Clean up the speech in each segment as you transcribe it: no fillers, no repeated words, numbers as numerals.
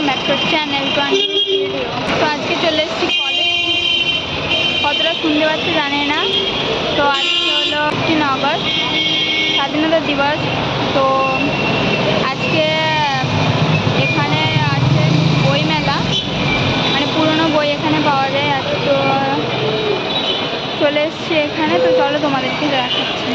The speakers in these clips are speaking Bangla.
মেট্রো চ্যানেল তো আজকে চলে এসেছি কলেজ। কতটা শুনতে পাচ্ছি জানি না। তো আজকে হলো 15 আগস্ট, স্বাধীনতা দিবস। তো আজকে এখানে আছে বই মেলা, মানে পুরনো বই এখানে পাওয়া যায়। আর তো চলে এসছি এখানে। তো চলো তোমাদেরকে দেখাচ্ছি।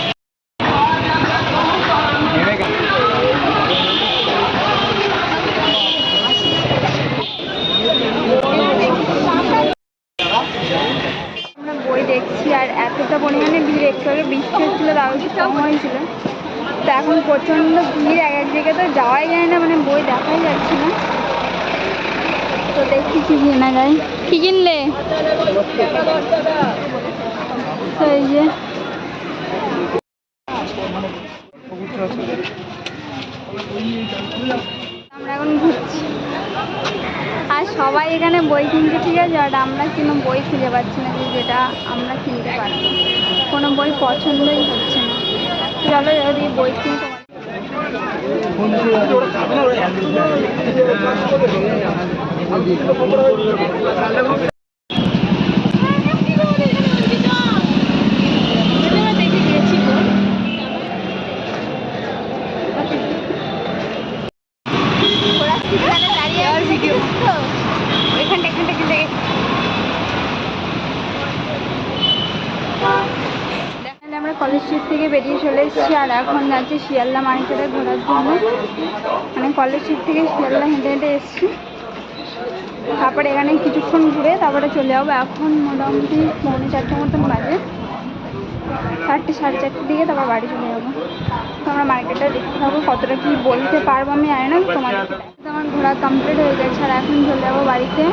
আমরা বই দেখছি আর এতটা পরিমাণে ভিড়। একটু আগে বৃষ্টি হচ্ছিলো, তাও একটু কম হয়েছিল। তো এখন প্রচণ্ড ভিড়, এক জায়গায় তো যাওয়াই যায় না, মানে বই দেখাই যাচ্ছে না। তো দেখছি কি কেনা যায়। কি কিনলে? তো এই যে আমরা এখন ঘুরছি আর সবাই এখানে বই কিনছে, ঠিক আছে। আর আমরা কোনো বই খুঁজে পাচ্ছি না যেটা আমরা কিনতে পারবো। কোনো বই পছন্দই হচ্ছে না। চলো যদি বই কিনতে আমরা কলেজ স্ট্রিট থেকে বেরিয়ে চলে এসেছি আর এখন যাচ্ছি শিয়ালদা মার্কেটে ঘোরার জন্য। মানে কলেজ স্ট্রিট থেকে শিয়ালদা হেঁটে হেঁটে এসেছি। তারপরে এখানে কিছুক্ষণ ঘুরে তারপরে চলে যাবো। এখন মোটামুটি 4:30 মতন বাজে, 4টে সাড়ে 4টের দিকে তারপর বাড়ি চলে যাবো। তো আমরা মার্কেটটা দেখতে থাকবো, কতটা কি বলতে পারবো আমি জানি না। তোমাদেরকে আমার ঘোরা কমপ্লিট হয়ে গেছে আর এখন চলে যাবো বাড়িতে।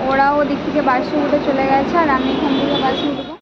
ওরাও ওদিক থেকে বাসে উঠে চলে গেছে আর আমি এখান থেকে বাসে উঠবো।